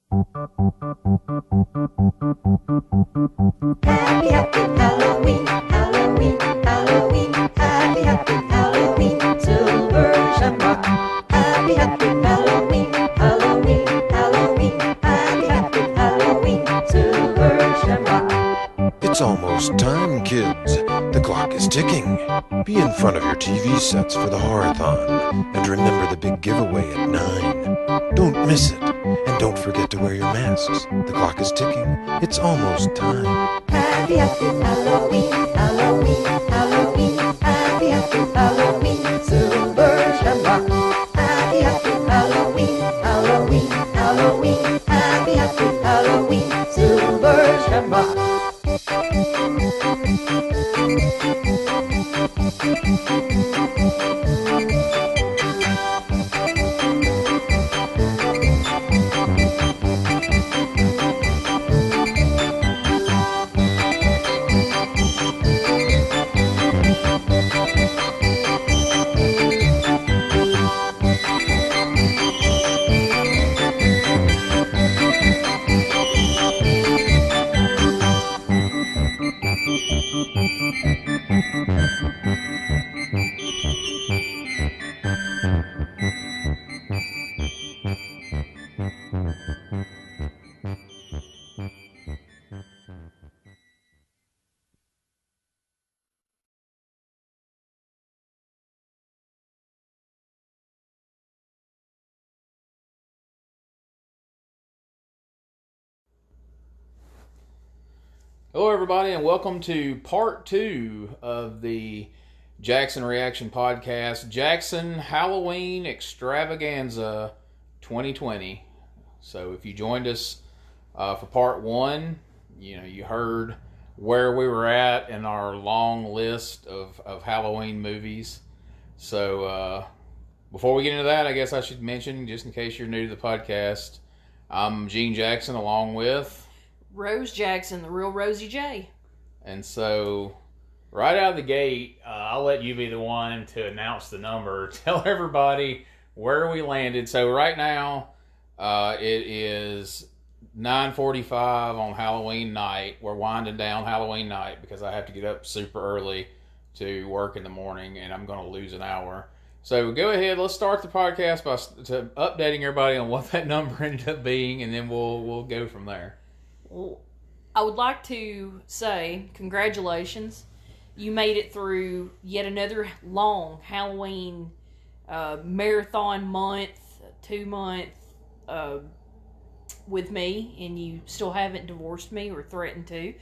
Happy, happy Halloween, Halloween, Halloween. Happy, happy Halloween, silver shamrock. Happy, happy Halloween, Halloween, Halloween. Happy, happy Halloween, silver shamrock. It's almost time, kids. The clock is ticking. Be in front of your TV sets for the horathon. And remember the big giveaway at 9. Don't miss it. And don't forget to wear your masks. The clock is ticking. It's almost time. Happy, happy Halloween, Halloween, Halloween. Happy, happy Halloween, silver shamrock. Happy, happy Halloween, Halloween, Halloween. Happy, happy Halloween, silver shamrock. Hello, everybody, and welcome to part 2 of the Jackson Reaction Podcast, Jackson Halloween Extravaganza 2020. So if you joined us for part 1, you heard where we were at in our long list of Halloween movies. So before we get into that, I guess I should mention, just in case you're new to the podcast, I'm Gene Jackson along with Rose Jackson, the real Rosey J. And so, right out of the gate, I'll let you be the one to announce the number. Tell everybody where we landed. So right now, it is 9:45 on Halloween night. We're winding down Halloween night because I have to get up super early to work in the morning, and I'm going to lose an hour. So go ahead, let's start the podcast by updating everybody on what that number ended up being, and then we'll go from there. Well, I would like to say congratulations. You made it through yet another long Halloween marathon month, 2 month with me, and you still haven't divorced me or threatened to.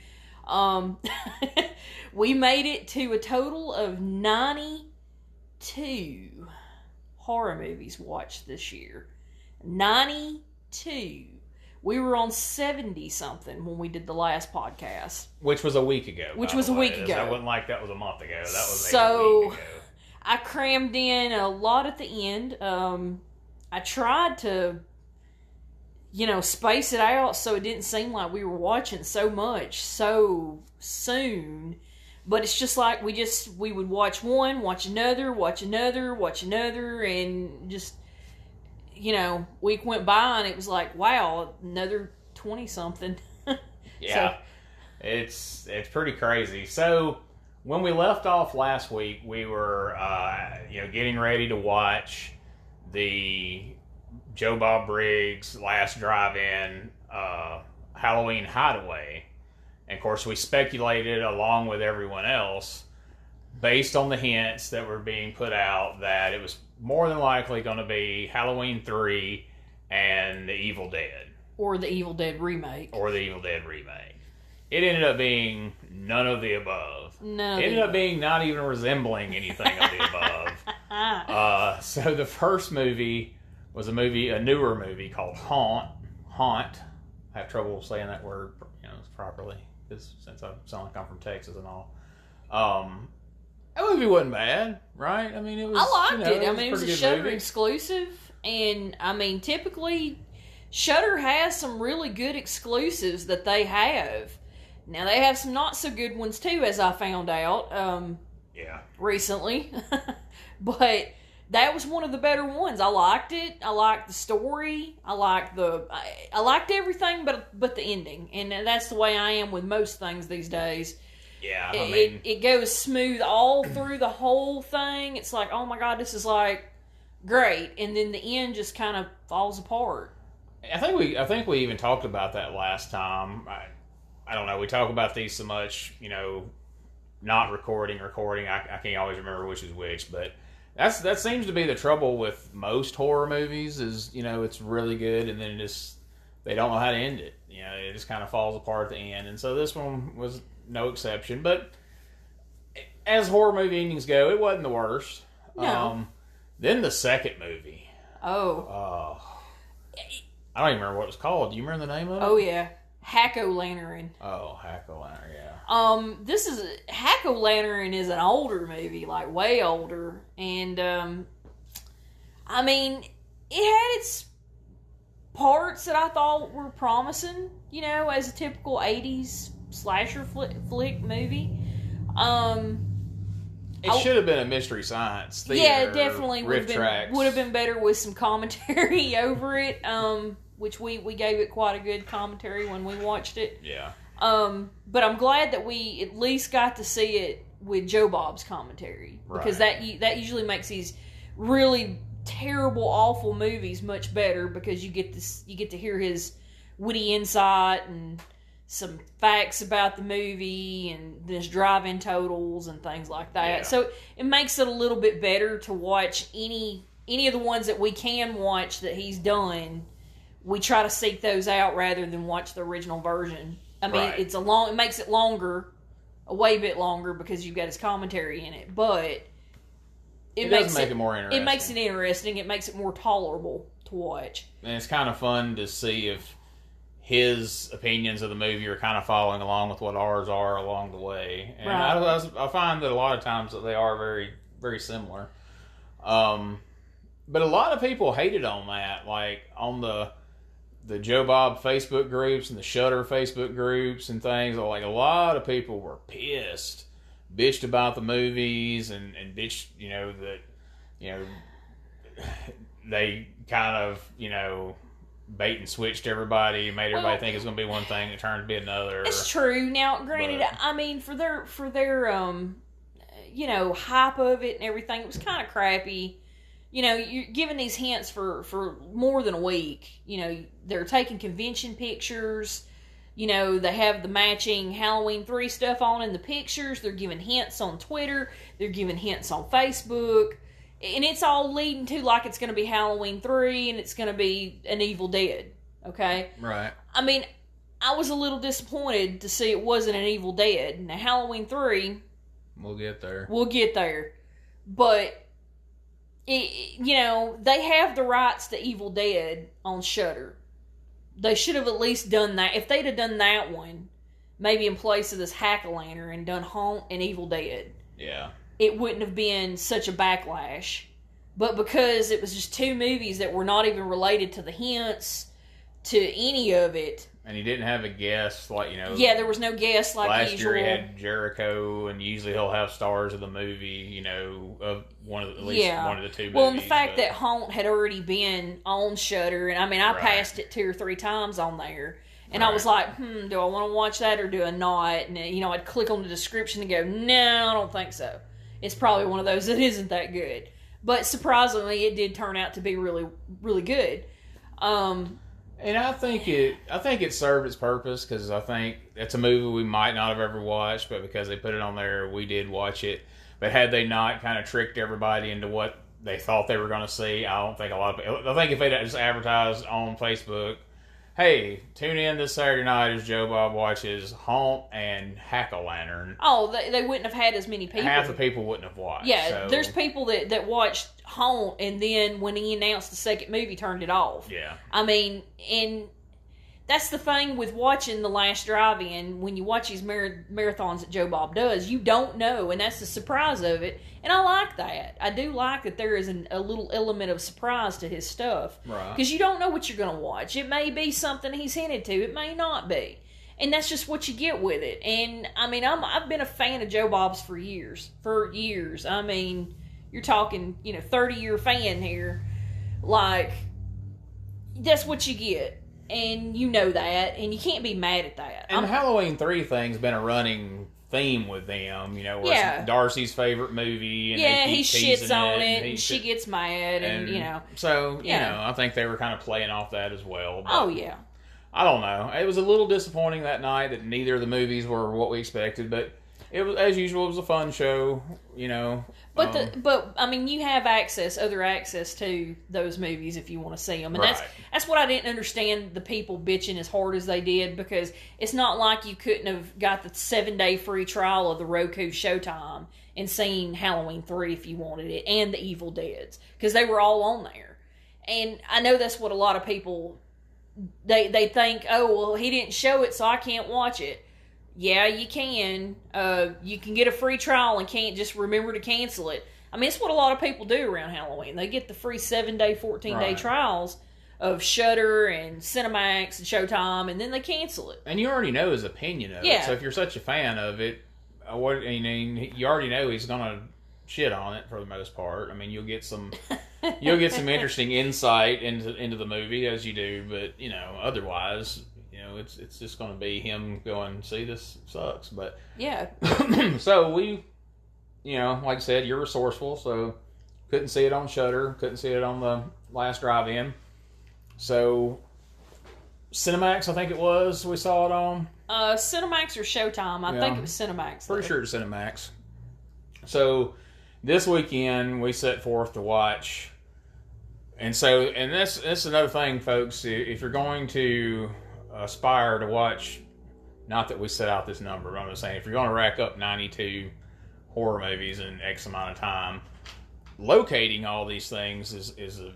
We made it to a total of 92 horror movies watched this year. 92. We were on 70-something when we did the last podcast. Which was a week ago. Which was a week ago. That wasn't like that was a month ago. That was so, a week ago. I crammed in a lot at the end. I tried to, space it out so it didn't seem like we were watching so much so soon. But it's just like we would watch one, watch another, and just... week went by and it was like, wow, another 20-something. Yeah, it's pretty crazy. So when we left off last week, we were getting ready to watch the Joe Bob Briggs Last Drive-In Halloween Hideaway. And of course, we speculated along with everyone else, based on the hints that were being put out, that it was more than likely going to be Halloween 3 and The Evil Dead. Or the Evil Dead remake. It ended up being none of the above. It ended up being not even resembling anything of the above. So the first movie was a newer movie called Haunt. I have trouble saying that word properly, since I sound like I'm from Texas and all. That movie wasn't bad, right? I mean, it was. I liked it. It was a Shudder movie. exclusive, and typically Shudder has some really good exclusives that they have. Now they have some not so good ones too, as I found out. Recently, but that was one of the better ones. I liked it. I liked the story. I liked everything but the ending. And that's the way I am with most things these days. Yeah, it goes smooth all through the whole thing. It's like, oh my God, this is like great. And then the end just kind of falls apart. I think we even talked about that last time. I don't know. We talk about these so much, not recording. I can't always remember which is which, but that seems to be the trouble with most horror movies. Is it's really good, and then they don't know how to end it. It just kind of falls apart at the end, and so this one was no exception. But as horror movie endings go, it wasn't the worst. No. Then the second movie. Oh. I don't even remember what it was called. Do you remember the name of it? Oh yeah, Hack-O-Lantern. Oh, Hack-O-Lantern, yeah. Hack-O-Lantern is an older movie, like way older, and it had its parts that I thought were promising, as a typical 80s slasher flick movie. It should have been a Mystery Science Theater. Yeah, it definitely would have been better with some commentary over it, which we gave it quite a good commentary when we watched it. Yeah. But I'm glad that we at least got to see it with Joe Bob's commentary, because that usually makes these really terrible, awful movies much better, because you get to hear his witty insight and some facts about the movie and his drive-in totals and things like that. Yeah. So it makes it a little bit better to watch any of the ones that we can watch that he's done. We try to seek those out rather than watch the original version. Right. It makes it longer, a way bit longer, because you've got his commentary in it, but it does make it more interesting. It makes it interesting. It makes it more tolerable to watch. And it's kind of fun to see if his opinions of the movie are kind of following along with what ours are along the way. And right. I find that a lot of times that they are very, very similar. But a lot of people hated on that, like on the Joe Bob Facebook groups and the Shudder Facebook groups and things. Like, a lot of people were bitched about the movies and bitched, they kind of, bait and switched everybody, made everybody think it's going to be one thing, it turned to be another. It's true. Now, granted, for their hype of it and everything, it was kind of crappy. You're giving these hints for more than a week. They're taking convention pictures. They have the matching Halloween 3 stuff on in the pictures. They're giving hints on Twitter. They're giving hints on Facebook. And it's all leading to like it's going to be Halloween 3 and it's going to be an Evil Dead. Okay? Right. I was a little disappointed to see it wasn't an Evil Dead. Now, Halloween 3... We'll get there. But... they have the rights to Evil Dead on Shudder. They should have at least done that. If they'd have done that one, maybe in place of this Hack-O-Lantern, and done Haunt and Evil Dead, yeah, it wouldn't have been such a backlash. But because it was just two movies that were not even related to the hints, to any of it. And he didn't have a guest, like, Yeah, there was no guest like last usual. year he had Jericho, and usually he'll have stars of the movie, of one of the two movies. Well, and the fact that Haunt had already been on Shudder, and I passed it 2 or 3 times on there, and I was like, do I want to watch that or do I not? And I'd click on the description and go, no, I don't think so. It's probably one of those that isn't that good. But surprisingly, it did turn out to be really, really good. And I think it served its purpose, because I think it's a movie we might not have ever watched, but because they put it on there, we did watch it. But had they not kind of tricked everybody into what they thought they were going to see, I don't think a lot of people... I think if they just advertised on Facebook, hey, tune in this Saturday night as Joe Bob watches Haunt and Hack-O-Lantern. Oh, they wouldn't have had as many people. Half the people wouldn't have watched. Yeah, so. There's people that watched Haunt, and then when he announced the second movie, turned it off. Yeah. And that's the thing with watching The Last Drive-In. When you watch these marathons that Joe Bob does, you don't know, and that's the surprise of it. And I like that. I do like that there is a little element of surprise to his stuff. Right. Because you don't know what you're going to watch. It may be something he's hinted to. It may not be. And that's just what you get with it. And, I've been a fan of Joe Bob's for years. You're you're talking, 30-year fan here. Like, that's what you get. And you know that, and you can't be mad at that. And the Halloween 3 thing's been a running theme with them, where it's Darcy's favorite movie, and he shits on it, and she gets mad, and So, I think they were kind of playing off that as well. But oh, yeah. I don't know. It was a little disappointing that night that neither of the movies were what we expected, but it was, as usual, it was a fun show, But I mean, you have other access to those movies if you want to see them, and right. that's what I didn't understand. The people bitching as hard as they did, because it's not like you couldn't have got the 7-day free trial of the Roku Showtime and seen Halloween 3 if you wanted it, and the Evil Deads, because they were all on there. And I know that's what a lot of people they think. Oh, well, he didn't show it, so I can't watch it. Yeah, you can. You can get a free trial and can't just remember to cancel it. I mean, it's what a lot of people do around Halloween. They get the free 7-day, 14-day trials of Shudder and Cinemax and Showtime, and then they cancel it. And you already know his opinion of it. So if you're such a fan of it, you already know he's gonna shit on it for the most part. I mean, you'll get some interesting insight into the movie as you do, but otherwise. It's just going to be him going, see, this sucks. But yeah. So we, like I said, you're resourceful, so couldn't see it on Shudder, couldn't see it on the last drive-in. So Cinemax, I think it was, we saw it on. Cinemax or Showtime? I think it was Cinemax. Pretty sure it's Cinemax. So this weekend we set forth to watch, and that's another thing, folks. If you're going to aspire to watch, not that we set out this number, but I'm just saying, if you're going to rack up 92 horror movies in X amount of time, locating all these things is a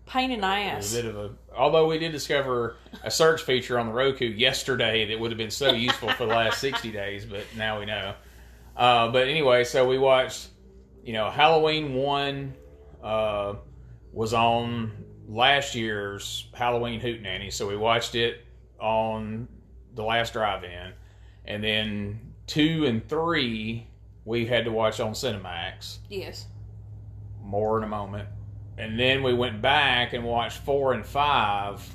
pain in the ass. A bit of a. Although we did discover a search feature on the Roku yesterday that would have been so useful for the last 60 days, but now we know. But anyway, so we watched. Halloween 1 was on last year's Halloween Hootenanny, so we watched it on the last drive-in, and then 2 and 3 we had to watch on Cinemax. Yes. More in a moment. And then we went back and watched 4 and 5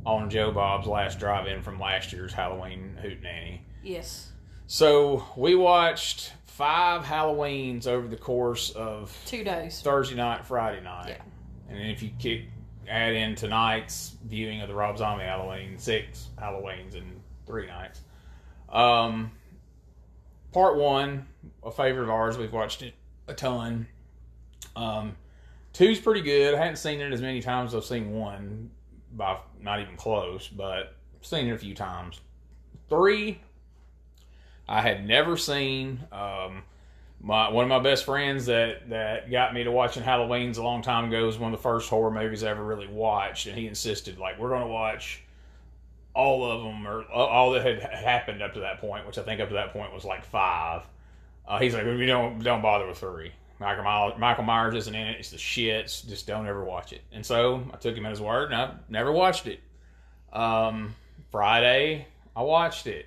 on Joe Bob's last drive-in from last year's Halloween Hootenanny. Yes. So we watched 5 Halloweens over the course of 2 days. Thursday night, Friday night. Yeah. And then if you add in tonight's viewing of the Rob Zombie Halloween, 6 Halloweens in 3 nights. Part 1, a favorite of ours. We've watched it a ton. 2's pretty good. I hadn't seen it as many times as I've seen 1, by not even close, but I've seen it a few times. 3, I had never seen. One of my best friends that got me to watching Halloweens a long time ago was one of the first horror movies I ever really watched, and he insisted, we're going to watch all of them, or all that had happened up to that point, which I think up to that point was 5. He's like, we don't bother with 3. Michael Myers isn't in it. It's the shits. Just don't ever watch it. And so I took him at his word, and I never watched it. Friday, I watched it.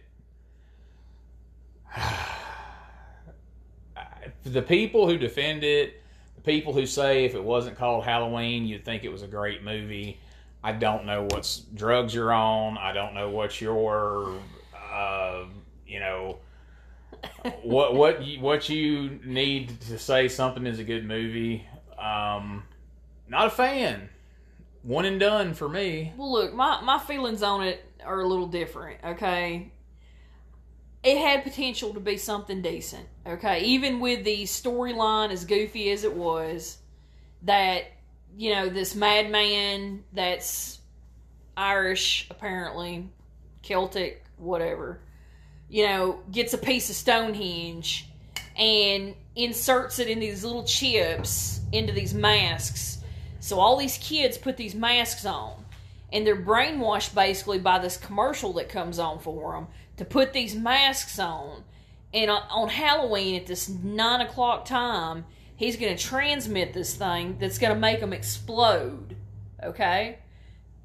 The people who defend it, the people who say if it wasn't called Halloween, you'd think it was a great movie. I don't know what drugs you're on. I don't know what your, what you need to say something is a good movie. Not a fan. One and done for me. Well, look, my feelings on it are a little different, okay? It had potential to be something decent, okay? Even with the storyline as goofy as it was, that, this madman that's Irish, apparently, Celtic, whatever, gets a piece of Stonehenge and inserts it in these little chips into these masks. So all these kids put these masks on, and they're brainwashed basically by this commercial that comes on for them to put these masks on. And on Halloween at this 9 o'clock time, he's going to transmit this thing that's going to make them explode, okay,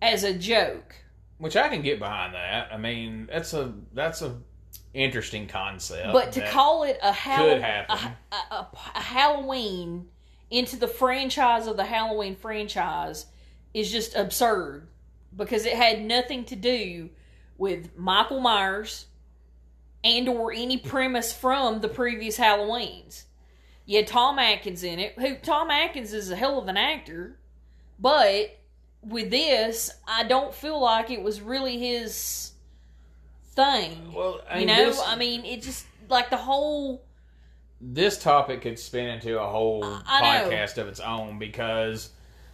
as a joke. Which I can get behind that. I mean, that's a interesting concept. But to call it a could happen. a Halloween into the franchise of the Halloween franchise is just absurd because it had nothing to do with Michael Myers and or any premise from the previous Halloweens. You had Tom Atkins in it, who Tom Atkins is a hell of an actor, but with this, I don't feel like it was really his thing. Well, I mean, it just, like, the whole... This topic could spin into a whole podcast of its own, because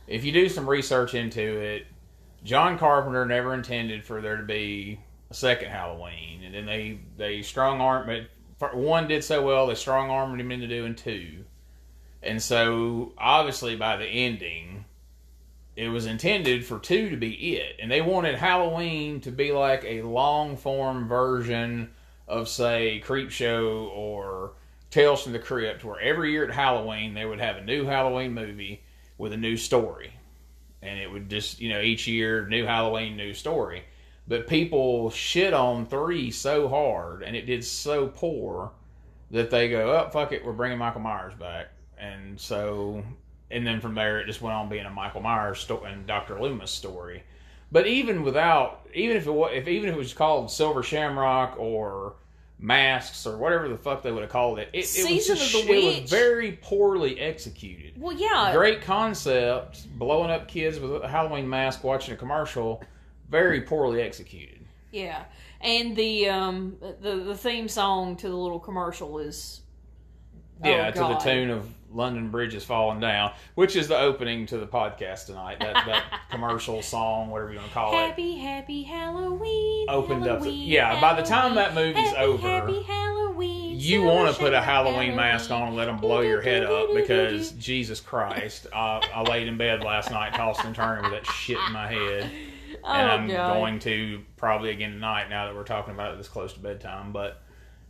if you do some research into it, John Carpenter never intended for there to be a second Halloween, and then they strong-armed... One did so well, they strong-armed him into doing two. And so, obviously, by the ending, it was intended for two to be it. And they wanted Halloween to be like a long-form version of, say, Creepshow or Tales from the Crypt, where every year at Halloween, they would have a new Halloween movie with a new story. And it would just, each year, new Halloween, new story. But people shit on 3 so hard, and it did so poor, that they go, oh, fuck it, we're bringing Michael Myers back. And so, and then from there, it just went on being a Michael Myers and Dr. Loomis story. But even if it was called Silver Shamrock or Masks or whatever the fuck they would have called it, it was very poorly executed. Well, yeah. Great concept, blowing up kids with a Halloween mask watching a commercial. Very poorly executed. Yeah, and the theme song to the little commercial is to the tune of London Bridge is Falling Down, which is the opening to the podcast tonight. That commercial song, whatever you want to call it. Happy Halloween. Opened Halloween, up. By the time that movie's over, Halloween, you want to put a Halloween mask on and let them blow your head up, because Jesus Christ, I laid in bed last night tossing and turning with that shit in my head. And I'm going to probably again tonight, now that we're talking about it this close to bedtime. But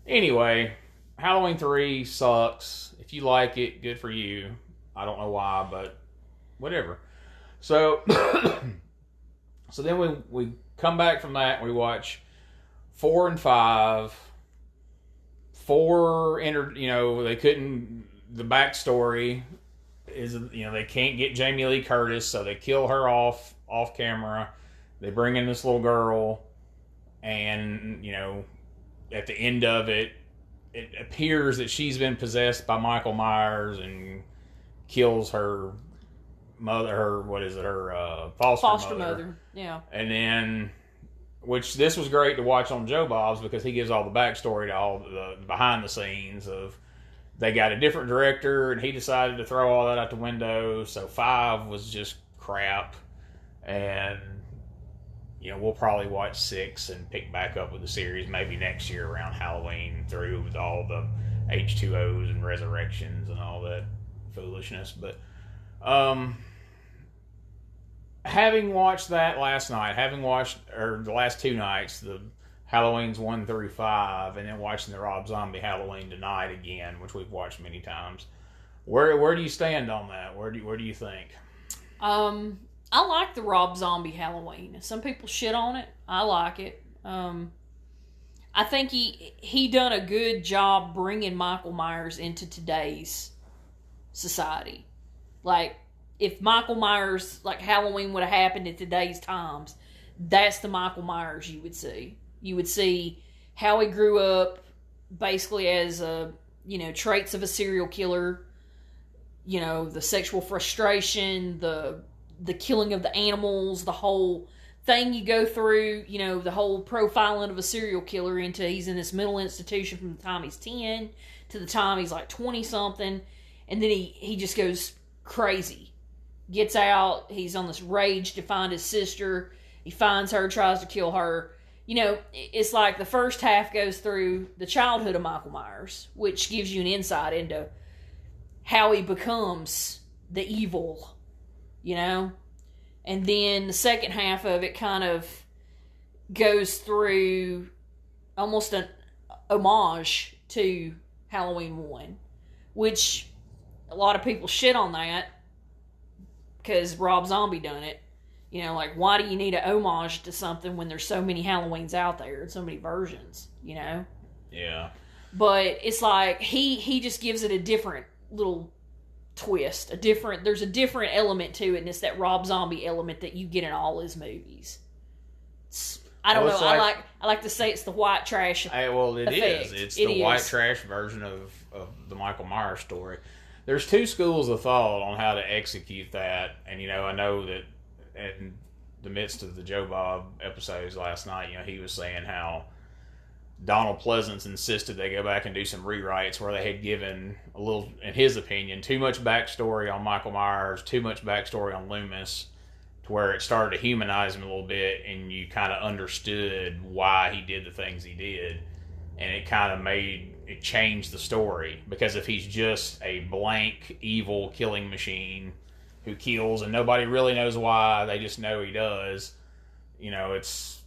anyway, Halloween 3 sucks. If you like it, good for you. I don't know why, but whatever. So so then we come back from that and we watch 4 and 5. 4 entered, they couldn't, the backstory is, they can't get Jamie Lee Curtis, so they kill her off camera. They bring in this little girl, and, at the end of it, it appears that she's been possessed by Michael Myers and kills her mother, her foster mother. Yeah. And then, which this was great to watch on Joe Bob's, because he gives all the backstory to all the behind the scenes of, they got a different director, and he decided to throw all that out the window, so 5 was just crap. And we'll probably watch 6 and pick back up with the series maybe next year around Halloween, through with all the H2Os and resurrections and all that foolishness. But having watched that last night, the last 2 nights, the Halloweens 1 through 5, and then watching the Rob Zombie Halloween tonight again, which we've watched many times, where do you stand on that? Where do you think? I like the Rob Zombie Halloween. Some people shit on it. I like it. I think he done a good job bringing Michael Myers into today's society. Like, if Michael Myers, like Halloween would have happened in today's times, that's the Michael Myers you would see. You would see how he grew up, basically as traits of a serial killer, the sexual frustration, the killing of the animals, the whole thing you go through, the whole profiling of a serial killer into he's in this mental institution from the time he's 10 to the time he's like 20-something, and then he just goes crazy. Gets out, he's on this rage to find his sister, he finds her, tries to kill her. It's like the first half goes through the childhood of Michael Myers, which gives you an insight into how he becomes the evil, and then the second half of it kind of goes through almost an homage to Halloween 1, which a lot of people shit on that because Rob Zombie done it. Why do you need an homage to something when there's so many Halloweens out there and so many versions, Yeah. But it's like he just gives it a different little twist. There's a different element to it, and it's that Rob Zombie element that you get in all his movies. I don't know. I like to say it's the white trash. It effect. is. It's the white trash version of the Michael Myers story. There's two schools of thought on how to execute that, and I know that in the midst of the Joe Bob episodes last night, he was saying how Donald Pleasance insisted they go back and do some rewrites where they had given a little, in his opinion, too much backstory on Michael Myers, too much backstory on Loomis, to where it started to humanize him a little bit, and you kind of understood why he did the things he did, and it kind of changed the story, because if he's just a blank evil killing machine who kills and nobody really knows why, they just know he does, it's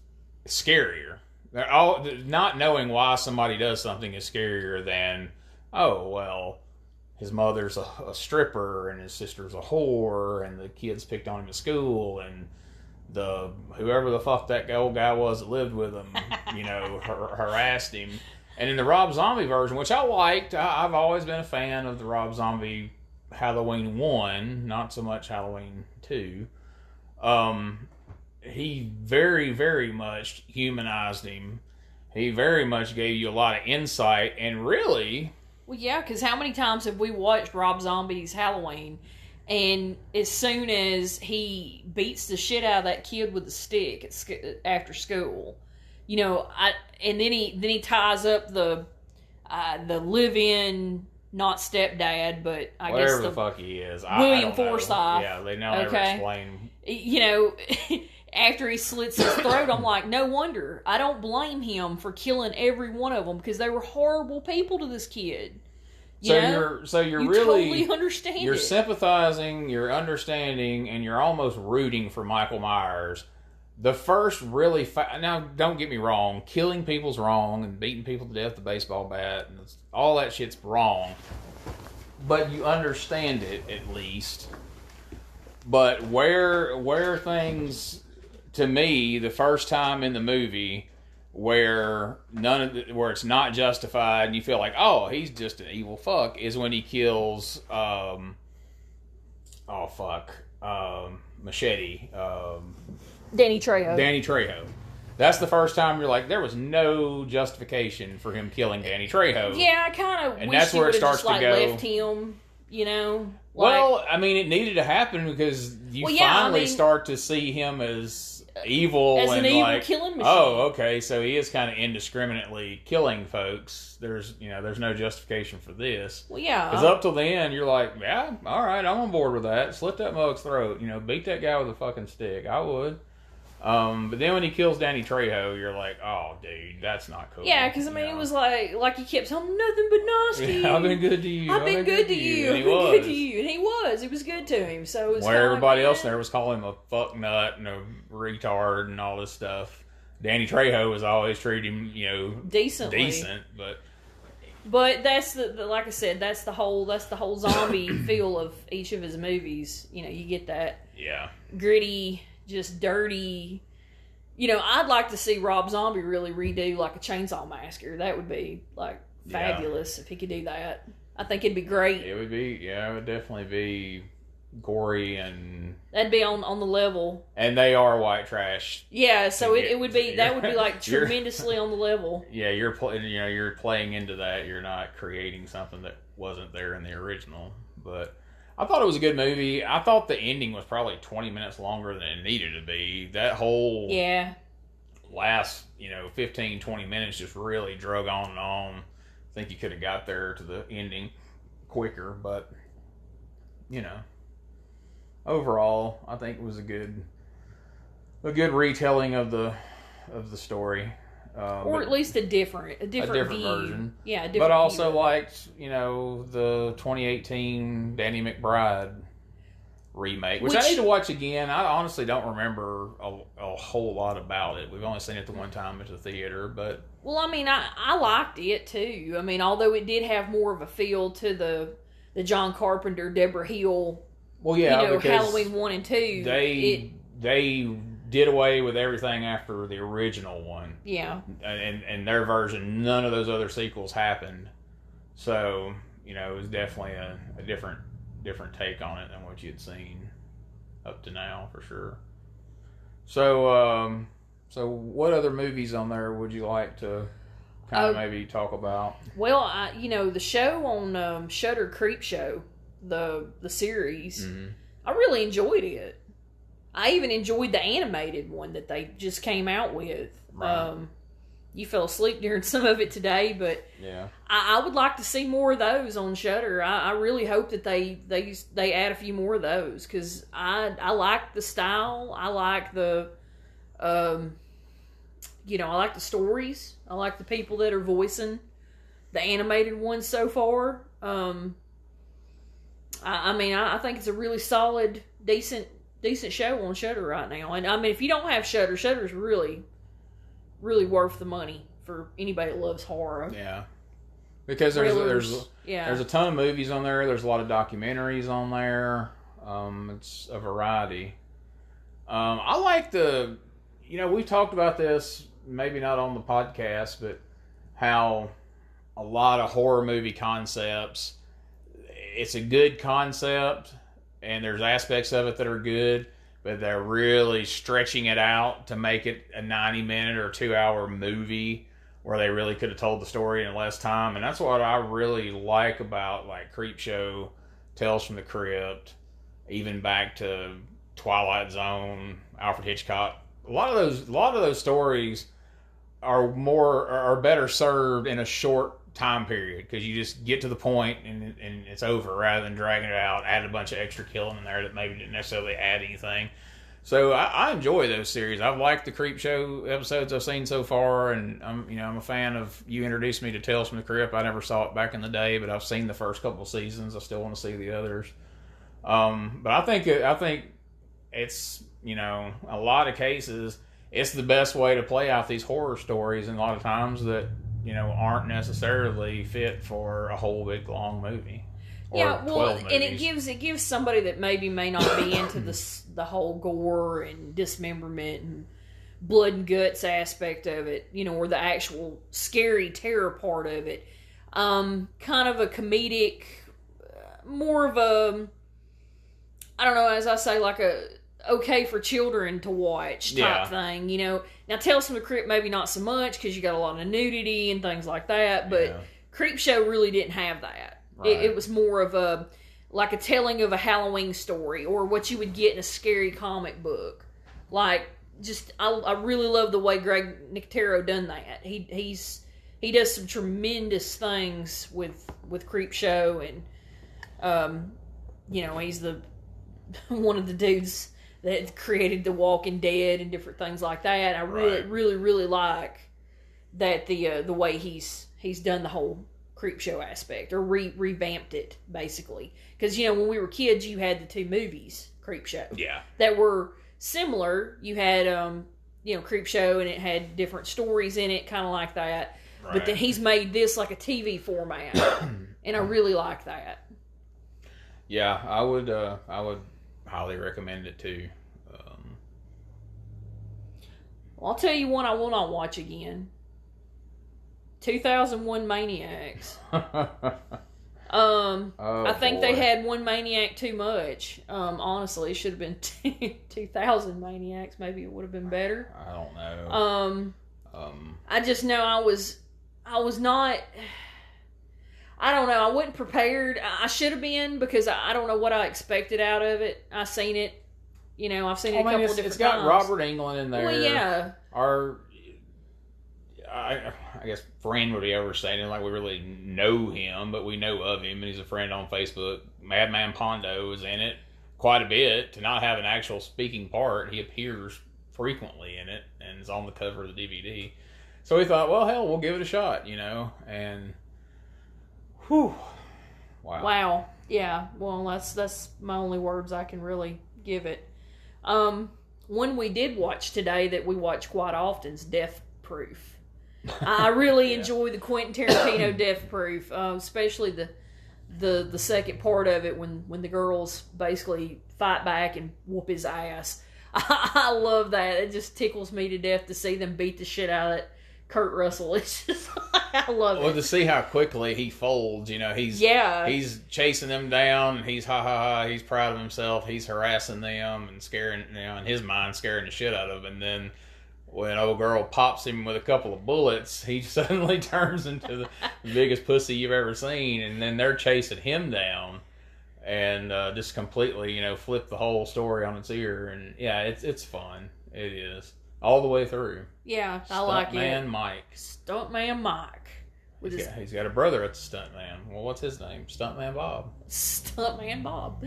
scarier. Not knowing why somebody does something is scarier than, oh, well, his mother's a stripper and his sister's a whore and the kids picked on him at school and whoever the fuck that old guy was that lived with him, harassed him. And in the Rob Zombie version, which I liked, I've always been a fan of the Rob Zombie Halloween 1, not so much Halloween 2. He very, very much humanized him. He very much gave you a lot of insight, and really... Well, yeah, because how many times have we watched Rob Zombie's Halloween, and as soon as he beats the shit out of that kid with a stick after school, and then he ties up the live-in, not stepdad, but I guess whatever the fuck he is, William Forsythe. Yeah, they never explain. After he slits his throat, I'm like, no wonder. I don't blame him for killing every one of them, because they were horrible people to this kid. You really totally understand. You're sympathizing, you're understanding, and you're almost rooting for Michael Myers. The first really now, don't get me wrong, killing people's wrong, and beating people to death with a baseball bat, and all that shit's wrong. But you understand it at least. But where things, to me, the first time in the movie where where it's not justified and you feel like, oh, he's just an evil fuck, is when he kills Machete, Danny Trejo. That's the first time you're like, there was no justification for him killing Danny Trejo. Yeah, I kind of wish that's he where it would have starts just to go. left him, Well, I mean, it needed to happen because you finally start to see him as evil, as and an evil killing machine. Oh, okay, so he is kind of indiscriminately killing folks. There's no justification for this. Well, yeah. Because up till then, you're like, yeah, all right, I'm on board with that. Slit that mug's throat. Beat that guy with a fucking stick. I would. But then when he kills Danny Trejo, you're like, oh, dude, that's not cool. Yeah, because, it was like he kept telling him nothing but nice to you. I've been good to you. I've been good to you. And I've been good to you. And he was good to him. So it was where everybody else there was calling him a fuck nut and a retard and all this stuff. Danny Trejo was always treating him, decent, but that's like I said, that's the whole zombie feel of each of his movies. You get that gritty, just dirty. I'd like to see Rob Zombie really redo like a Chainsaw Massacre. That would be like fabulous if he could do that. I think it'd be great. It would be, it would definitely be gory, and that'd be on the level. And they are white trash. Yeah, so it would be that would be like tremendously on the level. Yeah, you're playing into that. You're not creating something that wasn't there in the original. But I thought it was a good movie. I thought the ending was probably 20 minutes longer than it needed to be. That whole last 15, 20 minutes just really drug on and on. I think you could have got there to the ending quicker, but overall, I think it was a good retelling of the story, or at least a different version. Yeah, but also liked the 2018 Danny McBride remake, which I need to watch again. I honestly don't remember a whole lot about it. We've only seen it the one time at the theater, but I liked it too. Although it did have more of a feel to the John Carpenter, Deborah Hill. Well, yeah, Halloween 1 and 2. They did away with everything after the original one. Yeah. And their version, none of those other sequels happened. So, it was definitely a different different take on it than what you had seen up to now, for sure. So, so what other movies on there would you like to kind of maybe talk about? Well, the show on Shudder, Creep Show, the series, I really enjoyed it. I even enjoyed the animated one that they just came out with. Right. You fell asleep during some of it today, but Yeah. I would like to see more of those on Shudder. I really hope that they add a few more of those, because I like the style. I like the I like the stories. I like the people that are voicing the animated ones so far. I think it's a really solid, decent show on Shudder right now. And I mean, if you don't have Shudder, Shudder's really, really worth the money for anybody that loves horror. Yeah. Because there's a ton of movies on there. There's a lot of documentaries on there. It's a variety. I like we've talked about this, maybe not on the podcast, but how a lot of horror movie concepts, it's a good concept, and there's aspects of it that are good, but they're really stretching it out to make it a 90-minute or 2-hour movie where they really could have told the story in less time. And that's what I really like about, like, Creepshow, Tales from the Crypt, even back to Twilight Zone, Alfred Hitchcock. A lot of those stories are better served in a short time period, because you just get to the point and it's over, rather than dragging it out, add a bunch of extra killing in there that maybe didn't necessarily add anything. So I enjoy those series. I've liked the Creepshow episodes I've seen so far, and I'm a fan of, you introduced me to Tales from the Crypt. I never saw it back in the day, but I've seen the first couple of seasons. I still want to see the others. But I think it's, a lot of cases, it's the best way to play out these horror stories, and a lot of times that, aren't necessarily fit for a whole big long movie. Yeah, well, and it gives somebody that maybe may not be into the whole gore and dismemberment and blood and guts aspect of it, or the actual scary terror part of it, kind of a comedic, more of a, I don't know, as I say, like a okay for children to watch type thing, Now, Tales from the Crypt maybe not so much, because you got a lot of nudity and things like that, but Creepshow really didn't have that. Right. It was more of a telling of a Halloween story, or what you would get in a scary comic book. Like, just I really love the way Greg Nicotero done that. He does some tremendous things with Creepshow, and he's the one of the dudes that created The Walking Dead and different things like that. I really, really like that the way he's done the whole Creepshow aspect, or revamped it, basically. Because, when we were kids, you had the two movies, Creepshow. Yeah. That were similar. You had, Creepshow, and it had different stories in it, kind of like that. Right. But then he's made this like a TV format. And I really like that. Yeah, I would highly recommend it too. Well, I'll tell you one I will not watch again. 2001 Maniacs. I think they had one Maniac too much. Honestly, it should have been 2000 Maniacs. Maybe it would have been better. I don't know. I just know I was not. I don't know. I wasn't prepared. I should have been, because I don't know what I expected out of it. I've seen it. I've seen it a couple of different times. It's got Robert Englund in there. Well, yeah. I guess friend would be overstating, like we really know him, but we know of him, and he's a friend on Facebook. Madman Pondo is in it quite a bit. To not have an actual speaking part, he appears frequently in it and is on the cover of the DVD. So we thought, well, hell, we'll give it a shot, and whew. Wow. Yeah. Well, that's my only words I can really give it. One we did watch today that we watch quite often is Death Proof. I really enjoy the Quentin Tarantino Death Proof, especially the second part of it, when the girls basically fight back and whoop his ass. I love that. It just tickles me to death to see them beat the shit out of that Kurt Russell. It's just, I love it. Well, to see how quickly he folds, he's chasing them down. He's he's proud of himself. He's harassing them and scaring, in his mind, scaring the shit out of them. And then when old girl pops him with a couple of bullets, he suddenly turns into the biggest pussy you've ever seen. And then they're chasing him down and just completely, flip the whole story on its ear. And yeah, it's fun. It is. All the way through. Yeah, I like it. Stuntman Mike. Stuntman Mike. He's got a brother that's a stuntman. Well, what's his name? Stuntman Bob. Stuntman Bob.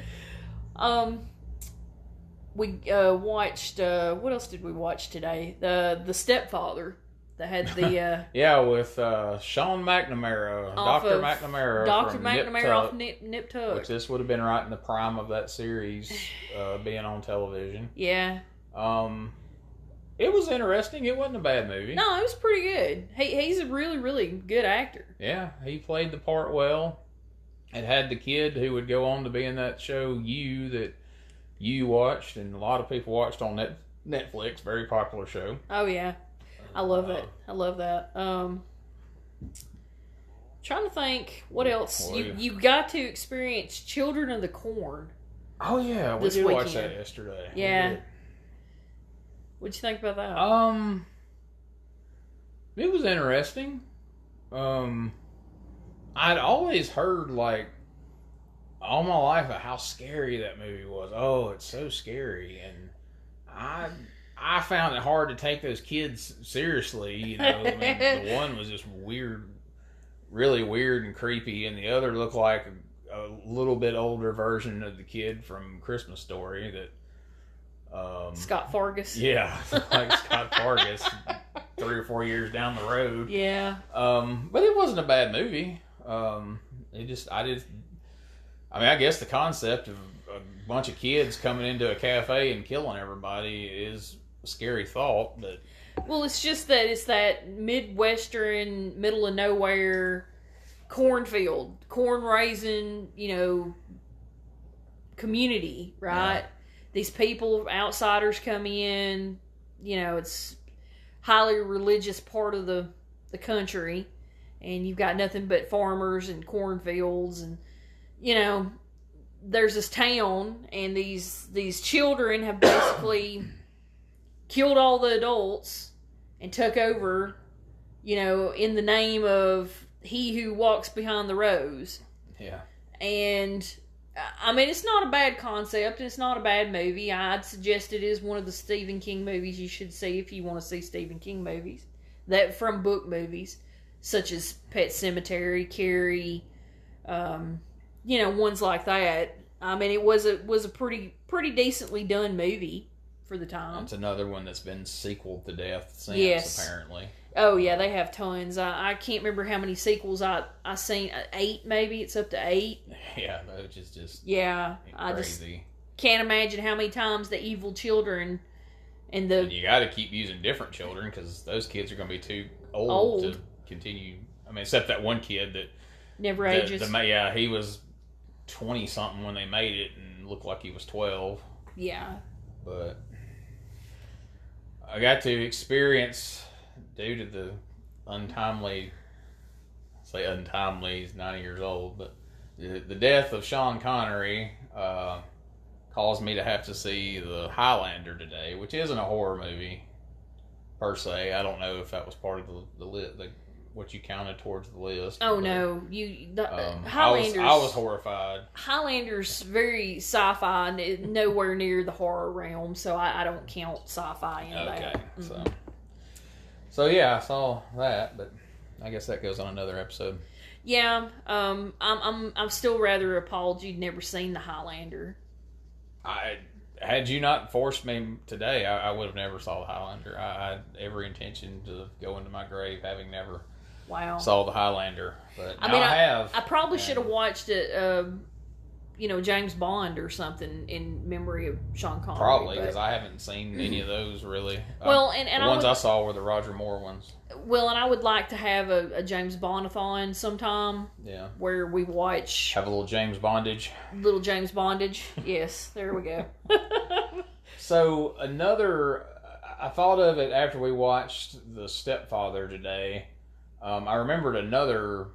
We watched, what else did we watch today? The Stepfather that had the... yeah, with Sean McNamara, Dr. McNamara. Dr. McNamara off Nip Tuck. Which this would have been right in the prime of that series being on television. Yeah. It was interesting. It wasn't a bad movie. No, it was pretty good. He's a really, really good actor. Yeah, he played the part well. It had the kid who would go on to be in that show that you watched, and a lot of people watched on Netflix. Very popular show. Oh yeah, I love it. I love that. Trying to think what else. You got to experience Children of the Corn. Oh yeah, we did watch that yesterday. Yeah. What'd you think about that? It was interesting. I'd always heard all my life of how scary that movie was. Oh, it's so scary, and I found it hard to take those kids seriously. The one was just weird, really weird and creepy, and the other looked like a little bit older version of the kid from Christmas Story that. Scott Fargus. Yeah, like Scott Fargus, 3 or 4 years down the road. Yeah. But it wasn't a bad movie. I guess the concept of a bunch of kids coming into a cafe and killing everybody is a scary thought, but... Well, it's just that it's that Midwestern, middle of nowhere cornfield, corn raising, community, right? Yeah. These people, outsiders come in, it's highly religious part of the country, and you've got nothing but farmers and cornfields, and, there's this town, and these children have basically killed all the adults and took over, in the name of he who walks behind the rose. Yeah. And... it's not a bad concept. It's not a bad movie. I'd suggest it is one of the Stephen King movies you should see if you want to see Stephen King movies. That from book movies, such as Pet Sematary, Carrie, ones like that. It was a pretty decently done movie for the time. It's another one that's been sequeled to death since, apparently. Oh yeah, they have tons. I can't remember how many sequels I seen. 8 maybe. It's up to 8. Yeah, which is just crazy. I just can't imagine how many times the evil children and you got to keep using different children because those kids are going to be too old to continue. Except that one kid that never ages. He was 20 something when they made it and looked like he was 12. Yeah, but I got to experience. Due to the untimely, he's 90 years old, but the death of Sean Connery caused me to have to see the Highlander today, which isn't a horror movie per se. I don't know if that was part of the what you counted towards the list. Oh, but, no. Highlanders... I was horrified. Highlander's very sci-fi, nowhere near the horror realm, so I don't count sci-fi in that. Okay, So yeah, I saw that, but I guess that goes on another episode. Yeah, I'm still rather appalled you'd never seen the Highlander. Had you not forced me today, I would have never saw the Highlander. I had every intention to go into my grave having never saw the Highlander, but now I have. I probably should have watched it. James Bond or something in memory of Sean Connery. Probably, because I haven't seen any of those really. Well, the ones I saw were the Roger Moore ones. Well, and I would like to have a James Bond-a-thon sometime. Yeah. Where we watch... Have a little James Bondage. Little James Bondage. Yes, there we go. So, another... I thought of it after we watched The Stepfather today. I remembered another.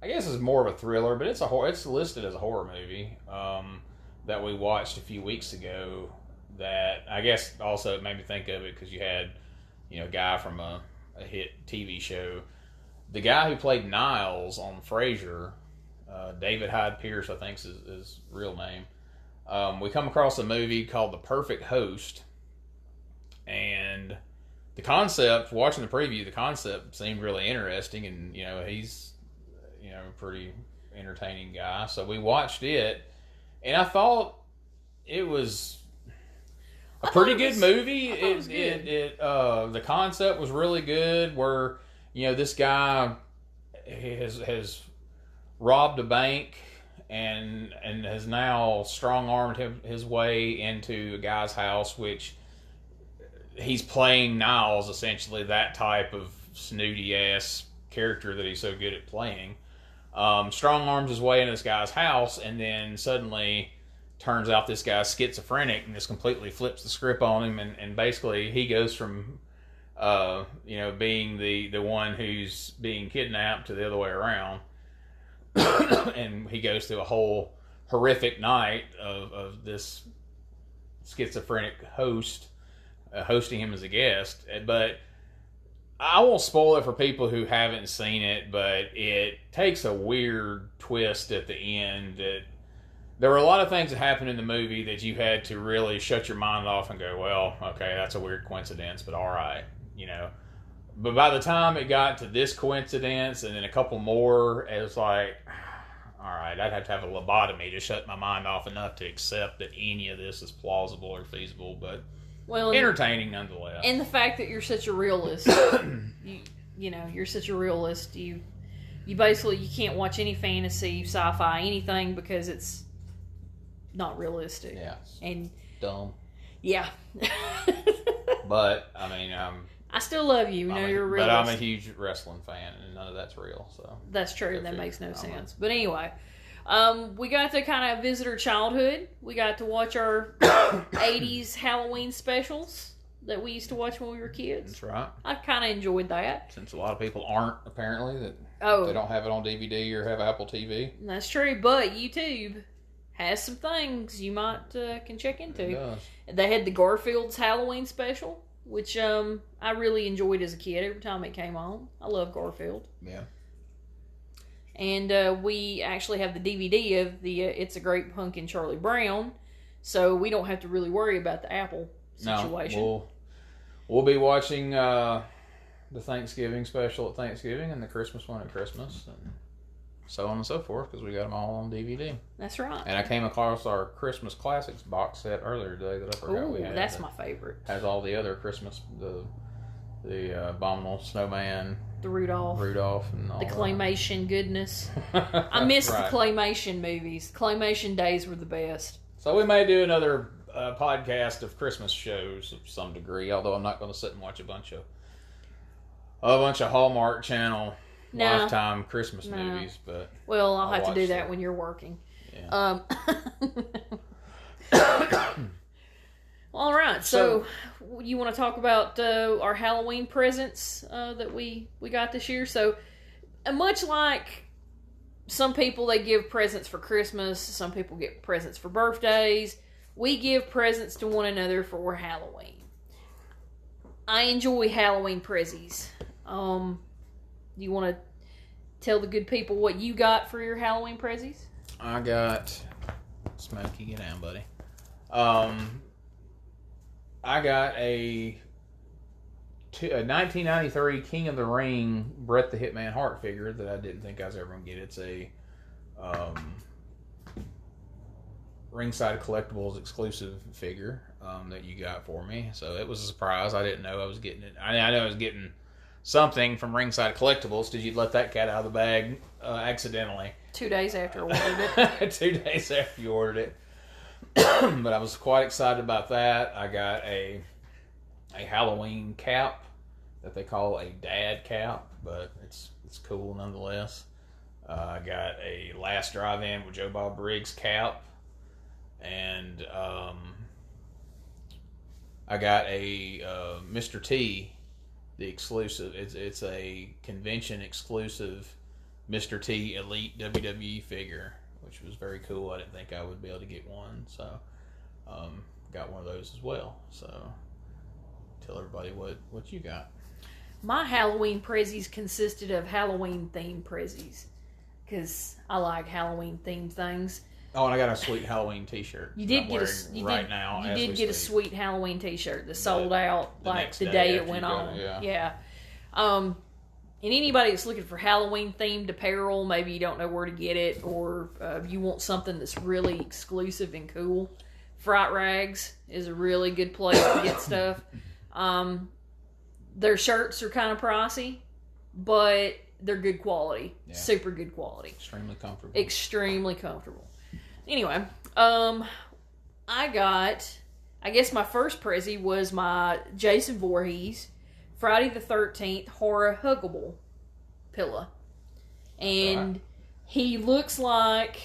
I guess it's more of a thriller, but it's listed as a horror movie that we watched a few weeks ago. That I guess also it made me think of it because you had, a guy from a hit TV show, the guy who played Niles on Frasier, David Hyde Pierce, I think is his real name. We come across a movie called The Perfect Host, and the concept, watching the preview, the concept seemed really interesting, and he's a pretty entertaining guy. So we watched it, and I thought it was a pretty good movie. The concept was really good. Where this guy has robbed a bank and has now strong-armed his way into a guy's house, which he's playing Niles, essentially that type of snooty-ass character that he's so good at playing. Strong-arms his way into this guy's house, and then suddenly turns out this guy's schizophrenic and just completely flips the script on him, and basically he goes from being the one who's being kidnapped to the other way around. And he goes through a whole horrific night of this schizophrenic host hosting him as a guest. But I won't spoil it for people who haven't seen it, but it takes a weird twist at the end. There were a lot of things that happened in the movie that you had to really shut your mind off and go, well, okay, that's a weird coincidence, but all right, But by the time it got to this coincidence and then a couple more, it was like, all right, I'd have to have a lobotomy to shut my mind off enough to accept that any of this is plausible or feasible, but entertaining nonetheless. And the fact that you're such a realist, you're such a realist. You basically you can't watch any fantasy, sci-fi, anything because it's not realistic. Yeah, and dumb. Yeah. But I mean, I still love you. You're a realist. But I'm a huge wrestling fan, and none of that's real. So that's true. That makes no sense. But anyway, we got to kind of visit our childhood. We got to watch our 80s Halloween specials that we used to watch when we were kids. That's right. I kind of enjoyed that. Since a lot of people aren't, apparently, they don't have it on DVD or have Apple TV. That's true. But YouTube has some things you might can check into. It does. They had the Garfield's Halloween special, which I really enjoyed as a kid every time it came on. I love Garfield. Yeah. And we actually have the DVD of the It's a Great Pumpkin Charlie Brown, so we don't have to really worry about the Apple situation. No, we'll be watching the Thanksgiving special at Thanksgiving and the Christmas one at Christmas, and so on and so forth, because we got them all on DVD. That's right. And I came across our Christmas Classics box set earlier today that I forgot we had. That's my favorite. Has all the other Christmas, the Abominable Snowman, the Rudolph, and all the claymation goodness. I miss the claymation movies. Claymation days were the best. So we may do another podcast of Christmas shows of some degree, although I'm not going to sit and watch a bunch of Hallmark Channel Lifetime Christmas movies. But I'll have to do that when you're working. Yeah. All right, so you want to talk about our Halloween presents that we got this year? So much like some people, they give presents for Christmas, some people get presents for birthdays, we give presents to one another for Halloween. I enjoy Halloween prezzies. You want to tell the good people what you got for your Halloween prezzies? I got Smokey, get down, buddy. I got a 1993 King of the Ring Bret the Hitman Hart figure that I didn't think I was ever going to get. It's a Ringside Collectibles exclusive figure that you got for me. So it was a surprise. I didn't know I was getting it. I know I was getting something from Ringside Collectibles because you'd let that cat out of the bag accidentally. 2 days after I ordered it. 2 days after you ordered it. But I was quite excited about that. I got a Halloween cap that they call a dad cap, but it's cool nonetheless. I got a Last Drive-In with Joe Bob Briggs cap, and I got a Mr. T, the exclusive. It's a convention exclusive Mr. T Elite WWE figure, which was very cool. I didn't think I would be able to get one, so got one of those as well. So tell everybody what you got. My Halloween prezzies consisted of Halloween themed prezzies because I like Halloween themed things. Oh, and I got a sweet Halloween T-shirt. You did get a sweet Halloween T-shirt that sold out like the day it went on. Yeah. And anybody that's looking for Halloween themed apparel, maybe you don't know where to get it, or you want something that's really exclusive and cool, Fright Rags is a really good place to get stuff. Their shirts are kind of pricey, but they're good quality. Yeah. Super good quality. Extremely comfortable. Anyway, I guess my first Prezi was my Jason Voorhees Friday the 13th horror huggable pillow. And he looks like,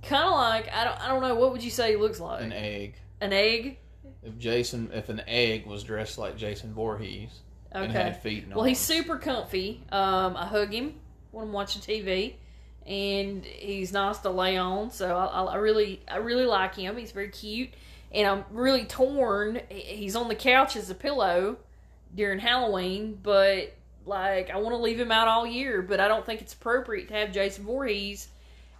kind of like, I don't know, what would you say he looks like? An egg. An egg? If an egg was dressed like Jason Voorhees and had feet and arms. Well, he's super comfy. I hug him when I'm watching TV. And he's nice to lay on, so I really like him. He's very cute, and I'm really torn. He's on the couch as a pillow during Halloween, but like I want to leave him out all year. But I don't think it's appropriate to have Jason Voorhees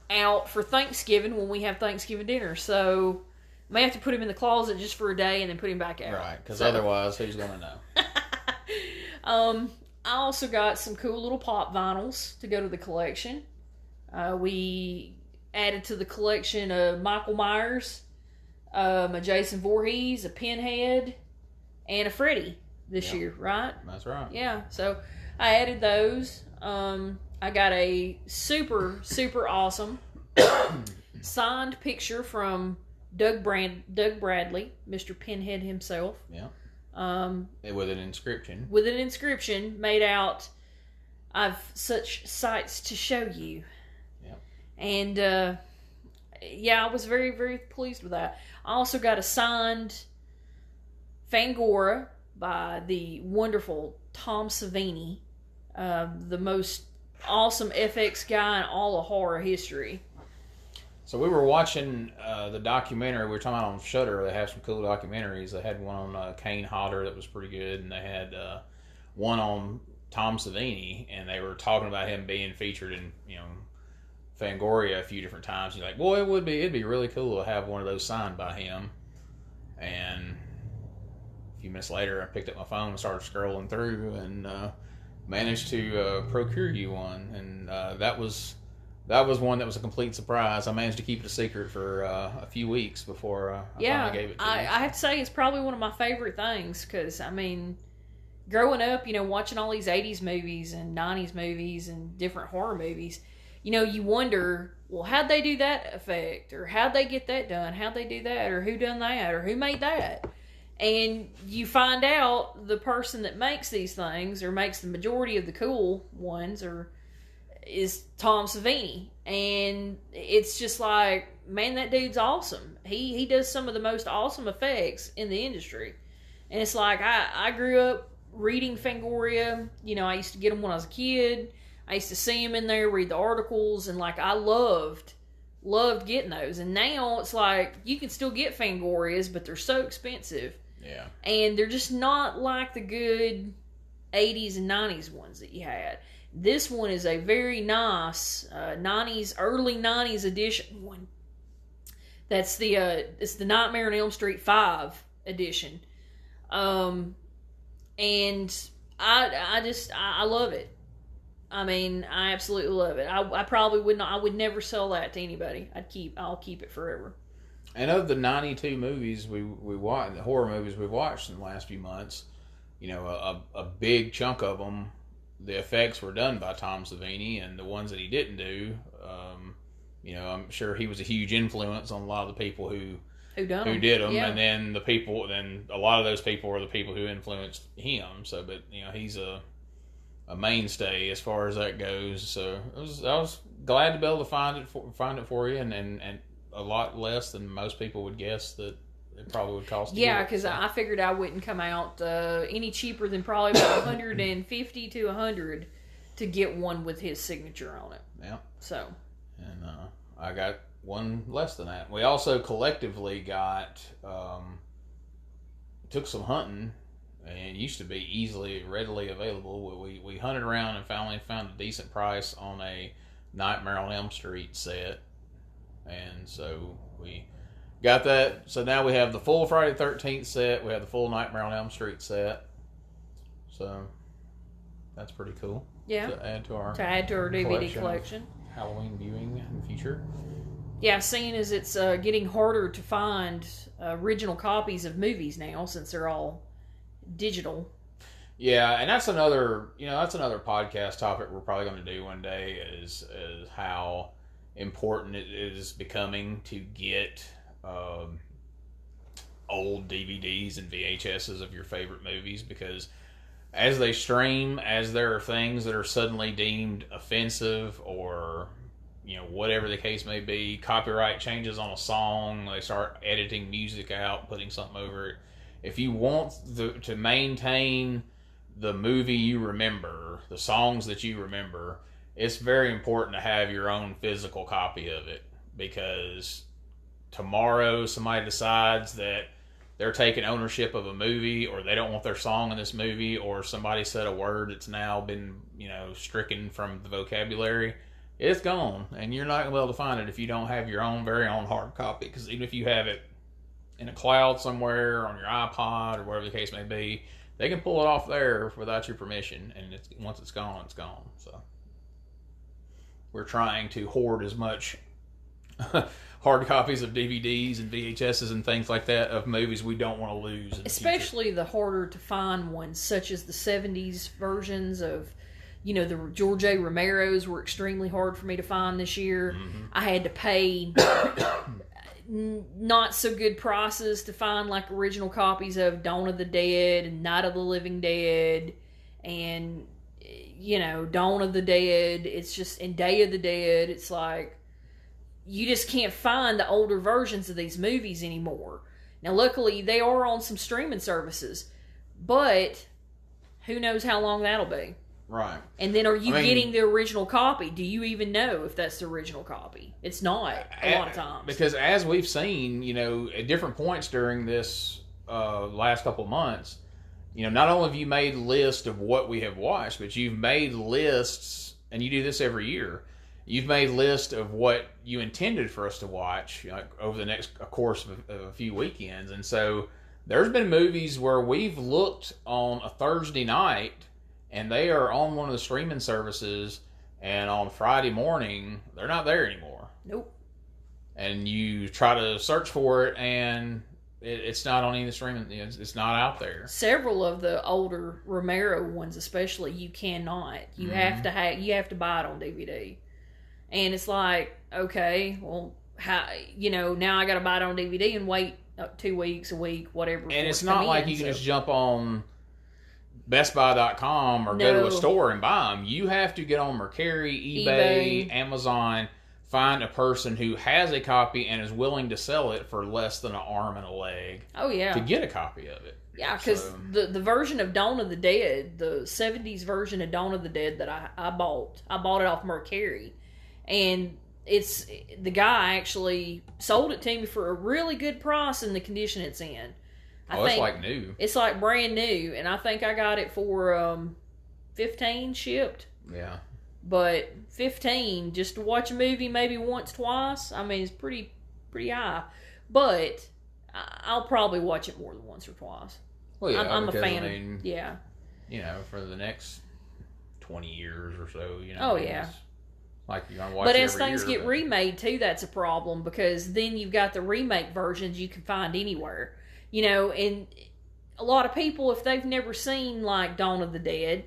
out for Thanksgiving when we have Thanksgiving dinner. So I may have to put him in the closet just for a day and then put him back out. Right, because otherwise, who's gonna know? I also got some cool little pop vinyls to go to the collection. We added to the collection a Michael Myers, a Jason Voorhees, a Pinhead, and a Freddy this year, right? That's right. Yeah, so I added those. I got a super, super awesome signed picture from Doug Bradley, Mr. Pinhead himself. Yeah. With an inscription. With an inscription made out, "I've such sights to show you." And, I was very, very pleased with that. I also got a signed Fangora by the wonderful Tom Savini, the most awesome FX guy in all of horror history. So we were watching the documentary. We were talking about on Shudder. They have some cool documentaries. They had one on Kane Hodder that was pretty good, and they had one on Tom Savini, and they were talking about him being featured in, Fangoria a few different times. You're like, boy, it'd be really cool to have one of those signed by him. And a few minutes later, I picked up my phone and started scrolling through and managed to procure you one. And that was one that was a complete surprise. I managed to keep it a secret for a few weeks before I finally gave it to you. I have to say it's probably one of my favorite things because, growing up, watching all these 80s movies and 90s movies and different horror movies, you wonder, well, how'd they do that effect? Or how'd they get that done? How'd they do that? Or who done that? Or who made that? And you find out the person that makes these things, or makes the majority of the cool ones, is Tom Savini. And it's just like, man, that dude's awesome. He does some of the most awesome effects in the industry. And it's like, I grew up reading Fangoria. I used to get them when I was a kid. I used to see them in there, read the articles, and I loved getting those. And now it's like, you can still get Fangorias, but they're so expensive. Yeah. And they're just not like the good 80s and 90s ones that you had. This one is a very nice 90s, early 90s edition one. That's it's the Nightmare on Elm Street 5 edition. And I love it. I absolutely love it. I probably would not. I would never sell that to anybody. I'll keep it forever. And of the 92 movies we watched, the horror movies we've watched in the last few months, a big chunk of them, the effects were done by Tom Savini, and the ones that he didn't do, I'm sure he was a huge influence on a lot of the people who did them, yeah. And then a lot of those people were the people who influenced him. So, but he's a mainstay as far as that goes. So I was glad to be able to find it for you, and a lot less than most people would guess that it probably would cost. Yeah, because I figured I wouldn't come out any cheaper than probably about 150 to 100 to get one with his signature on it. Yeah. So. And I got one less than that. We also collectively got took some hunting, and it used to be readily available. We hunted around and finally found a decent price on a Nightmare on Elm Street set, and so we got that. So now we have the full Friday the 13th set. We have the full Nightmare on Elm Street set. So that's pretty cool. Yeah. To add to our DVD collection. Halloween viewing in the future. Yeah, seeing as it's getting harder to find original copies of movies now since they're all digital. Yeah, and that's another podcast topic we're probably going to do one day is how important it is becoming to get old DVDs and VHSs of your favorite movies, because as they stream, as there are things that are suddenly deemed offensive or whatever the case may be, copyright changes on a song, they start editing music out, putting something over it. If you want to maintain the movie you remember, the songs that you remember, it's very important to have your own physical copy of it, because tomorrow somebody decides that they're taking ownership of a movie, or they don't want their song in this movie, or somebody said a word that's now been, stricken from the vocabulary. It's gone, and you're not going to be able to find it if you don't have your own very own hard copy. Because even if you have it in a cloud somewhere on your iPod or whatever the case may be, they can pull it off there without your permission, and once it's gone, it's gone. So we're trying to hoard as much hard copies of DVDs and VHSs and things like that of movies we don't want to lose. Especially the harder to find ones, such as the 70s versions of, the George A. Romero's were extremely hard for me to find this year. Mm-hmm. I had to pay not so good prices to find like original copies of Dawn of the Dead and Night of the Living Dead and, Dawn of the Dead. It's just, and Day of the Dead. It's like, you just can't find the older versions of these movies anymore. Now, luckily, they are on some streaming services, but who knows how long that'll be. Right. And then are you getting the original copy? Do you even know if that's the original copy? It's not a lot of times. Because as we've seen, at different points during this last couple of months, not only have you made lists of what we have watched, but you've made lists, and you do this every year, you've made lists of what you intended for us to watch over the next course of a few weekends. And so there's been movies where we've looked on a Thursday night, and they are on one of the streaming services, and on Friday morning, they're not there anymore. Nope. And you try to search for it, and it's not on any of the streaming. It's not out there. Several of the older Romero ones, especially, you cannot. You have to buy it on DVD, and it's like, okay, well, how now I got to buy it on DVD and wait 2 weeks, a week, whatever. And it's not like you can just jump on BestBuy.com or go to a store and buy them. You have to get on Mercari, eBay, Amazon, find a person who has a copy and is willing to sell it for less than an arm and a leg. Oh, yeah. To get a copy of it. Yeah, because the version of Dawn of the Dead, the 70s version of Dawn of the Dead that I bought it off Mercari. And it's the guy actually sold it to me for a really good price in the condition it's in. It's like new. It's like brand new, and I think I got it for $15 shipped. Yeah. But $15 just to watch a movie maybe once, twice. I mean, it's pretty high. But I'll probably watch it more than once or twice. Well, yeah, I'm a fan. Yeah. For the next 20 years or so. Oh yeah. Like you're gonna watch. But as things get remade too, that's a problem, because then you've got the remake versions you can find anywhere. And a lot of people, if they've never seen, like, Dawn of the Dead,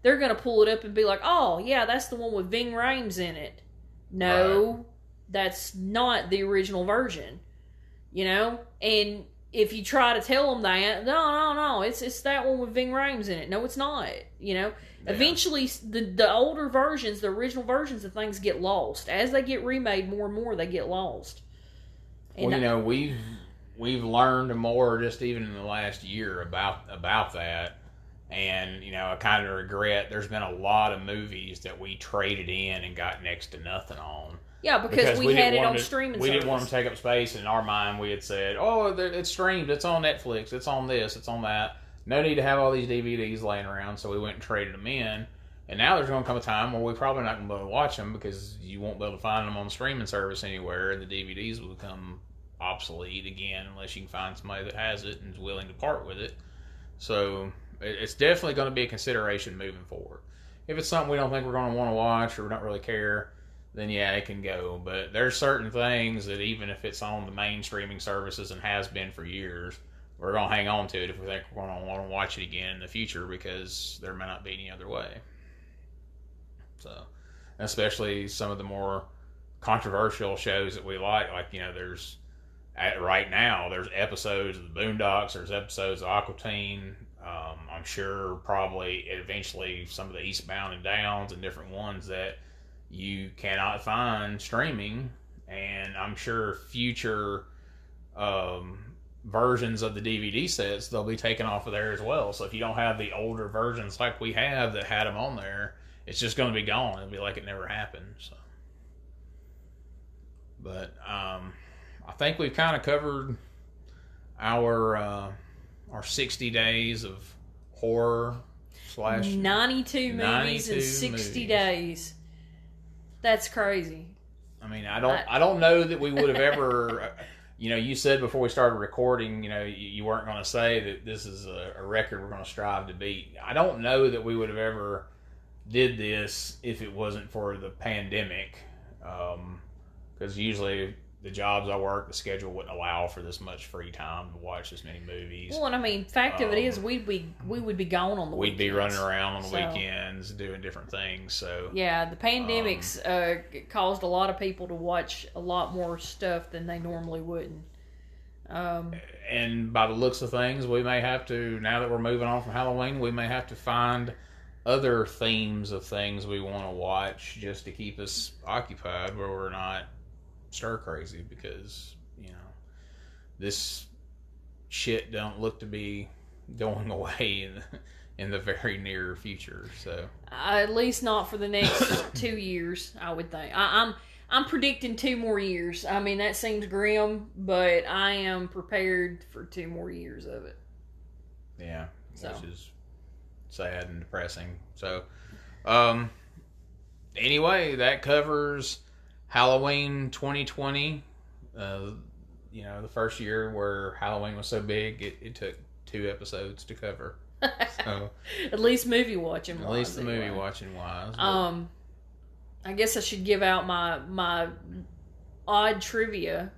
they're going to pull it up and be like, oh, yeah, that's the one with Ving Rhames in it. No, That's not the original version. And if you try to tell them that, no, it's that one with Ving Rhames in it. No, it's not. Yeah. Eventually, the older versions, the original versions of things get lost. As they get remade more and more, they get lost. And well, we've learned more just even in the last year about that. And, I kind of regret there's been a lot of movies that we traded in and got next to nothing on. Yeah, because we had it on streaming We service. didn't want them to take up space. In our mind, we had said, oh, it's streamed. It's on Netflix. It's on this. It's on that. No need to have all these DVDs laying around, so we went and traded them in. And now there's going to come a time where we're probably not going to be able to watch them because you won't be able to find them on the streaming service anywhere, and the DVDs will become obsolete again unless you can find somebody that has it and is willing to part with it. So it's definitely going to be a consideration moving forward. If it's something we don't think we're going to want to watch or we don't really care, then yeah, it can go. But there's certain things that even if it's on the main streaming services and has been for years, we're going to hang on to it if we think we're going to want to watch it again in the future because there may not be any other way. So, especially some of the more controversial shows that we like there's right now there's episodes of the Boondocks, there's episodes of Aqua Teen. I'm sure probably eventually some of the Eastbound and Downs and different ones that you cannot find streaming, and I'm sure future versions of the DVD sets they'll be taken off of there as well. So if you don't have the older versions like we have that had them on there, it's just going to be gone. It'll be like it never happened. So, but I think we've kind of covered our 60 days of horror / 92 movies in 60 days. That's crazy. I mean, I don't know that we would have ever. You said before we started recording, you weren't going to say that this is a record we're going to strive to beat. I don't know that we would have ever did this if it wasn't for the pandemic, because usually the jobs I work, the schedule wouldn't allow for this much free time to watch this many movies. Well, and I mean, fact of it is, we would be gone on the weekends. We'd be running around on the weekends doing different things. So yeah, the pandemics caused a lot of people to watch a lot more stuff than they normally wouldn't. And by the looks of things, we may have to, now that we're moving on from Halloween, we may have to find other themes of things we want to watch just to keep us occupied where we're not stir crazy, because this shit don't look to be going away in the very near future. So at least not for the next 2 years, I would think. I'm predicting 2 more years. I mean, that seems grim, but I am prepared for 2 more years of it. Yeah, so. Which is sad and depressing. So anyway, that covers Halloween 2020, the first year where Halloween was so big, it took 2 episodes to cover. So at least movie watching wise. At least the movie watching wise. I guess I should give out my odd trivia.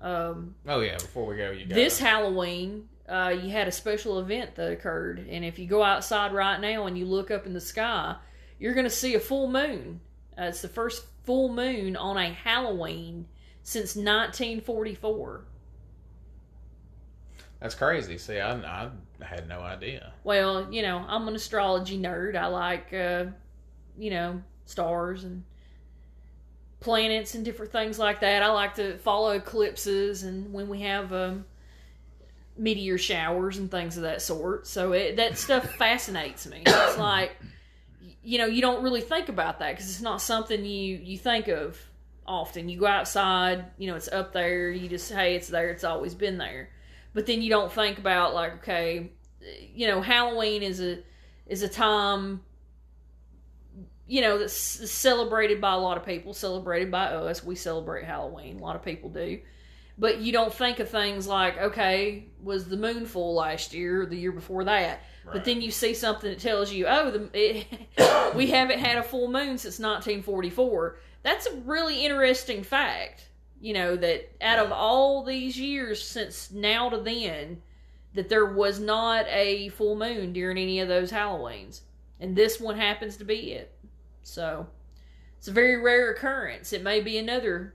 Before we go, you got this Halloween, you had a special event that occurred, and if you go outside right now and you look up in the sky, you're going to see a full moon. It's the first full moon on a Halloween since 1944. That's crazy. See, I had no idea. Well, I'm an astrology nerd. I like, stars and planets and different things like that. I like to follow eclipses and when we have meteor showers and things of that sort. So that stuff fascinates me. It's like, you don't really think about that because it's not something you think of often. You go outside, it's up there. You just, hey, it's there. It's always been there. But then you don't think about like, okay, Halloween is a time, that's celebrated by a lot of people, celebrated by us. We celebrate Halloween. A lot of people do. But you don't think of things like, okay, was the moon full last year or the year before that? Right. But then you see something that tells you, we haven't had a full moon since 1944. That's a really interesting fact. That out of all these years since now to then, that there was not a full moon during any of those Halloweens. And this one happens to be it. So, it's a very rare occurrence. It may be another,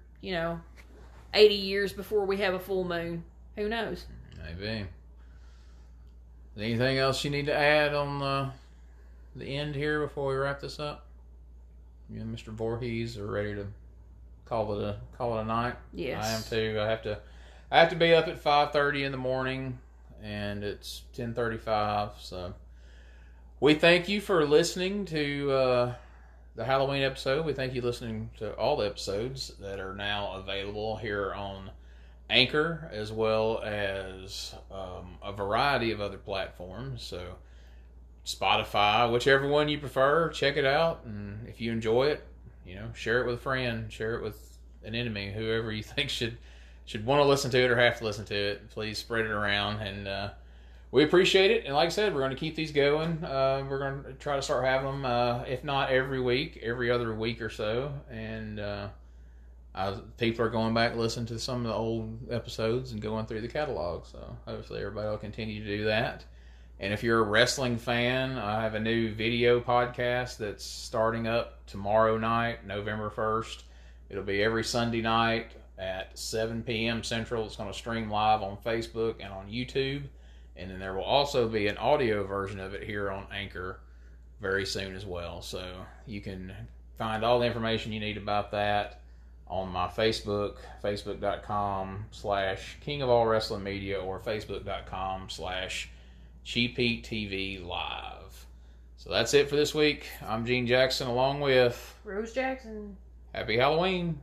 80 years before we have a full moon. Who knows? Maybe. Anything else you need to add on the end here before we wrap this up? You and Mr. Voorhees are ready to call it a night. Yes. I am too. I have to I have to be up at 5:30 in the morning, and it's 10:35. So we thank you for listening to the Halloween episode. We thank you for listening to all the episodes that are now available here on Anchor, as well as a variety of other platforms. So Spotify, whichever one you prefer, check it out. And if you enjoy it, share it with a friend, share it with an enemy, whoever you think should want to listen to it or have to listen to it. Please spread it around, and we appreciate it. And like I said, we're going to keep these going. We're going to try to start having them, if not every week, every other week or so. And people are going back and listening to some of the old episodes and going through the catalog. So hopefully everybody will continue to do that. And if you're a wrestling fan, I have a new video podcast that's starting up tomorrow night, November 1st. It'll be every Sunday night at 7 p.m. Central. It's going to stream live on Facebook and on YouTube. And then there will also be an audio version of it here on Anchor very soon as well. So you can find all the information you need about that on my Facebook, facebook.com/King of All Wrestling Media, or facebook.com/Cheap TV Live. So that's it for this week. I'm Gene Jackson, along with Rose Jackson. Happy Halloween.